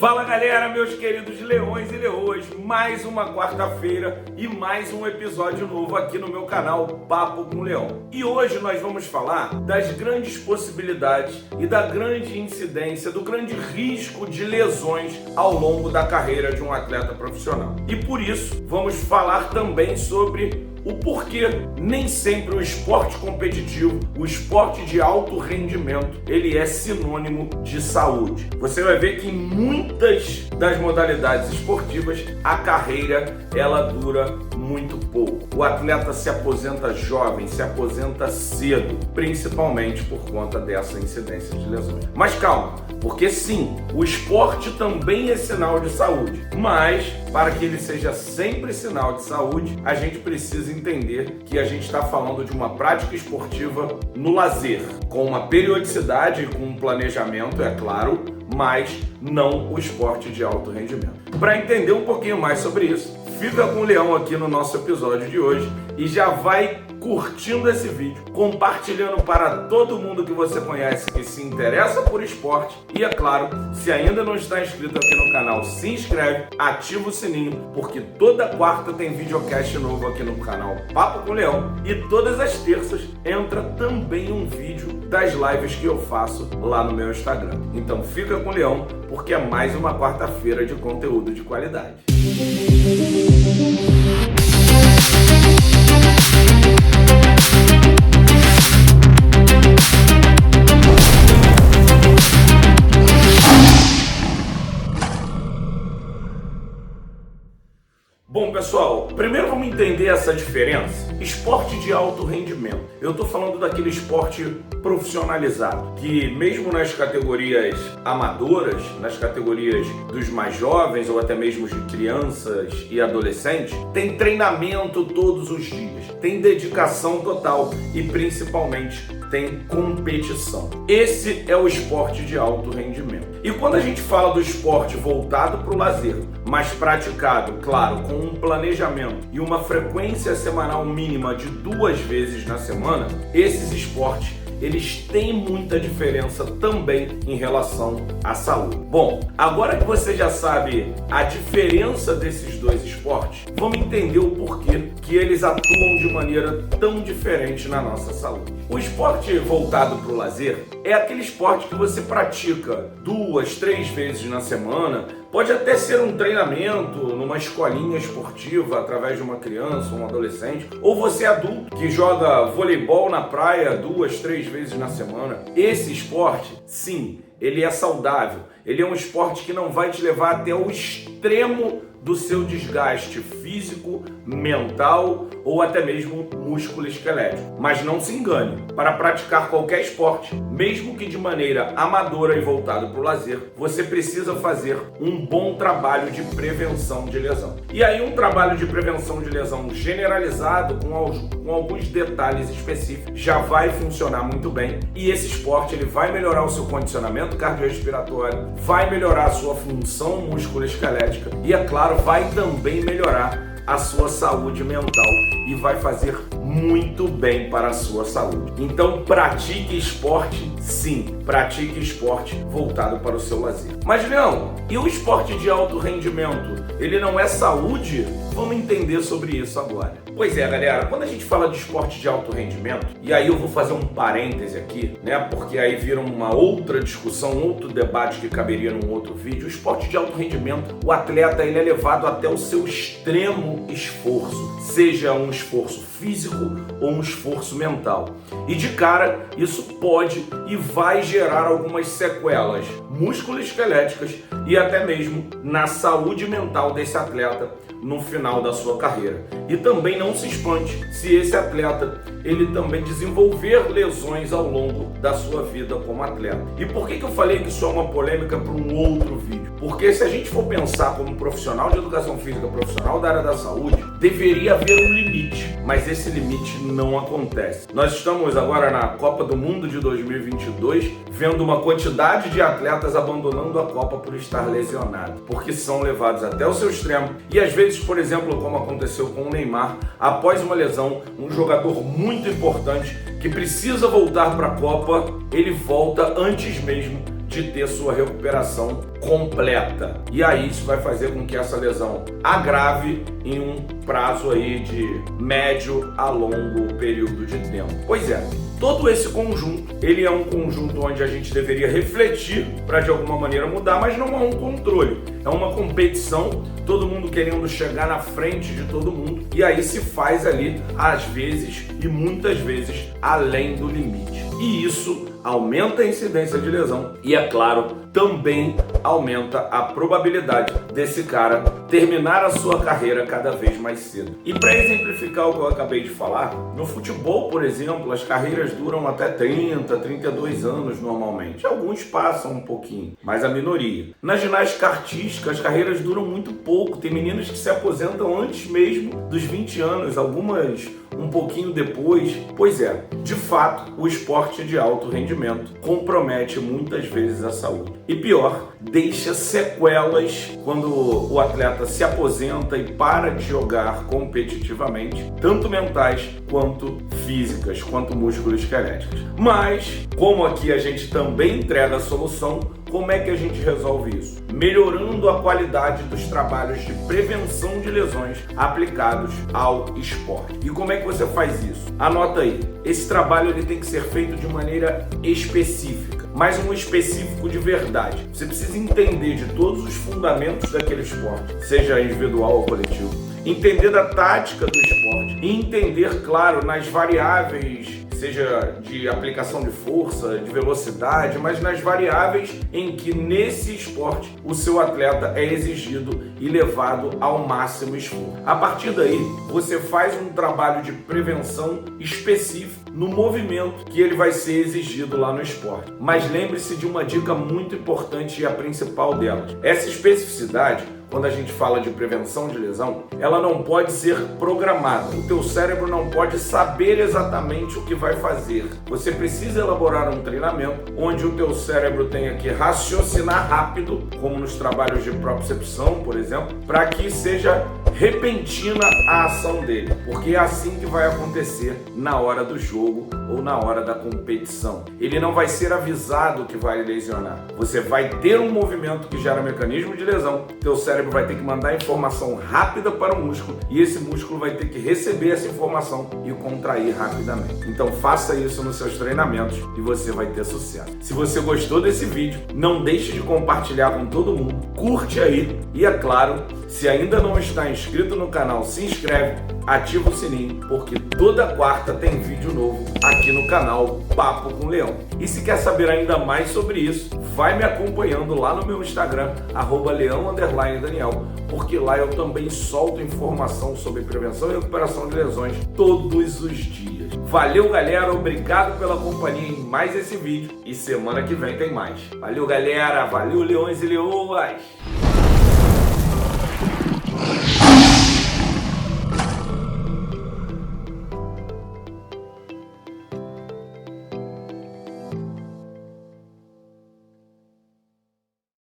Fala galera, meus queridos leões e leoas, mais uma quarta-feira e mais um episódio novo aqui no meu canal Papo com Leão. E hoje nós vamos falar das grandes possibilidades e da grande incidência, do grande risco de lesões ao longo da carreira de um atleta profissional. E por isso vamos falar também sobre o porquê nem sempre o esporte competitivo, o esporte de alto rendimento, ele é sinônimo de saúde. Você vai ver que em muitas das modalidades esportivas a carreira ela dura muito pouco. O atleta se aposenta jovem, se aposenta cedo, principalmente por conta dessa incidência de lesões. Mas calma, porque sim, o esporte também é sinal de saúde, mas para que ele seja sempre sinal de saúde, a gente precisa entender que a gente está falando de uma prática esportiva no lazer, com uma periodicidade e com um planejamento, é claro, mas não o esporte de alto rendimento. Para entender um pouquinho mais sobre isso, fica com o Leão aqui no nosso episódio de hoje e já vai curtindo esse vídeo, compartilhando para todo mundo que você conhece que se interessa por esporte e, é claro, se ainda não está inscrito aqui no canal, se inscreve, ativa o sininho, porque toda quarta tem videocast novo aqui no canal Papo com Leão e todas as terças entra também um vídeo das lives que eu faço lá no meu Instagram. Então fica com o Leão, porque é mais uma quarta-feira de conteúdo de qualidade. Bom, pessoal, primeiro vamos entender essa diferença. Esporte de alto rendimento. Eu estou falando daquele esporte profissionalizado, que mesmo nas categorias amadoras, nas categorias dos mais jovens ou até mesmo de crianças e adolescentes, tem treinamento todos os dias, tem dedicação total e principalmente tem competição. Esse é o esporte de alto rendimento. E quando a gente fala do esporte voltado para o lazer, mas praticado, claro, com um planejamento e uma frequência semanal mínima de 2 vezes na semana, esses esportes eles têm muita diferença também em relação à saúde. Bom, agora que você já sabe a diferença desses dois esportes, vamos entender o porquê que eles atuam de maneira tão diferente na nossa saúde. O esporte voltado para o lazer é aquele esporte que você pratica 2, 3 vezes na semana. Pode até ser um treinamento numa escolinha esportiva através de uma criança ou um adolescente, ou você adulto que joga voleibol na praia 2, 3 vezes na semana. Esse esporte, sim, ele é saudável. Ele é um esporte que não vai te levar até o extremo do seu desgaste físico, mental ou até mesmo músculo-esquelético. Mas não se engane, para praticar qualquer esporte, mesmo que de maneira amadora e voltado para o lazer, você precisa fazer um bom trabalho de prevenção de lesão. E aí um trabalho de prevenção de lesão generalizado, com alguns detalhes específicos, já vai funcionar muito bem. E esse esporte ele vai melhorar o seu condicionamento cardiorrespiratório, vai melhorar a sua função músculo-esquelética e, é claro, vai também melhorar a sua saúde mental e vai fazer muito bem para a sua saúde. Então pratique esporte, sim, pratique esporte voltado para o seu lazer. Mas Leão, e o esporte de alto rendimento, ele não é saúde? Vamos entender sobre isso agora. Pois é, galera, quando a gente fala de esporte de alto rendimento, e aí eu vou fazer um parêntese aqui, né, porque aí vira uma outra discussão, um outro debate que caberia num outro vídeo. O esporte de alto rendimento, o atleta ele é levado até o seu extremo esforço, seja um esforço físico ou um esforço mental. E de cara, isso pode e vai gerar algumas sequelas músculo-esqueléticas e até mesmo na saúde mental desse atleta no final da sua carreira. E também não se espante se esse atleta ele também desenvolver lesões ao longo da sua vida como atleta. E por que eu falei que isso é uma polêmica para um outro vídeo? Porque se a gente for pensar como profissional de educação física, profissional da área da saúde, deveria haver um limite, mas esse limite não acontece. Nós estamos agora na Copa do Mundo de 2022, vendo uma quantidade de atletas abandonando a Copa por estar lesionado, porque são levados até o seu extremo. E às vezes, por exemplo, como aconteceu com o Neymar, após uma lesão, um jogador muito importante que precisa voltar para a Copa, ele volta antes mesmo de ter sua recuperação completa. E aí isso vai fazer com que essa lesão agrave em um prazo aí de médio a longo período de tempo. Pois é, todo esse conjunto, ele é um conjunto onde a gente deveria refletir para de alguma maneira mudar, mas não é um controle. É uma competição, todo mundo querendo chegar na frente de todo mundo, e aí se faz ali, às vezes e muitas vezes, além do limite. E isso aumenta a incidência de lesão e, é claro, também aumenta a probabilidade desse cara terminar a sua carreira cada vez mais cedo. E para exemplificar o que eu acabei de falar, no futebol, por exemplo, as carreiras duram até 30, 32 anos normalmente. Alguns passam um pouquinho, mas a minoria. Na ginástica artística, as carreiras duram muito pouco. Tem meninas que se aposentam antes mesmo dos 20 anos, algumas um pouquinho depois. Pois é, de fato, o esporte de alto rendimento compromete muitas vezes a saúde. E pior, deixa sequelas quando o atleta se aposenta e para de jogar competitivamente, tanto mentais quanto físicas, quanto músculo-esqueléticas. Mas, como aqui a gente também entrega a solução, como é que a gente resolve isso? Melhorando a qualidade dos trabalhos de prevenção de lesões aplicados ao esporte. E como é que você faz isso? Anota aí. Esse trabalho ele tem que ser feito de maneira específica, mas um específico de verdade. Você precisa entender de todos os fundamentos daquele esporte, seja individual ou coletivo. Entender da tática do esporte e entender, claro, nas variáveis, seja de aplicação de força, de velocidade, mas nas variáveis em que nesse esporte o seu atleta é exigido e levado ao máximo esforço. A partir daí, você faz um trabalho de prevenção específico no movimento que ele vai ser exigido lá no esporte. Mas lembre-se de uma dica muito importante e a principal delas. Essa especificidade, quando a gente fala de prevenção de lesão, ela não pode ser programada. O teu cérebro não pode saber exatamente o que vai fazer. Você precisa elaborar um treinamento onde o teu cérebro tenha que raciocinar rápido, como nos trabalhos de propriocepção, por exemplo, para que seja repentina a ação dele, porque é assim que vai acontecer na hora do jogo ou na hora da competição. Ele não vai ser avisado que vai lesionar. Você vai ter um movimento que gera mecanismo de lesão, teu cérebro vai ter que mandar informação rápida para o músculo e esse músculo vai ter que receber essa informação e contrair rapidamente. Então faça isso nos seus treinamentos e você vai ter sucesso. Se você gostou desse vídeo, não deixe de compartilhar com todo mundo, curte aí e, é claro, se ainda não está inscrito no canal, se inscreve, ativa o sininho, porque toda quarta tem vídeo novo aqui no canal Papo com Leão. E se quer saber ainda mais sobre isso, vai me acompanhando lá no meu Instagram, @leão_daniel, porque lá eu também solto informação sobre prevenção e recuperação de lesões todos os dias. Valeu, galera, obrigado pela companhia em mais esse vídeo e semana que vem tem mais. Valeu, galera, valeu, leões e leoas!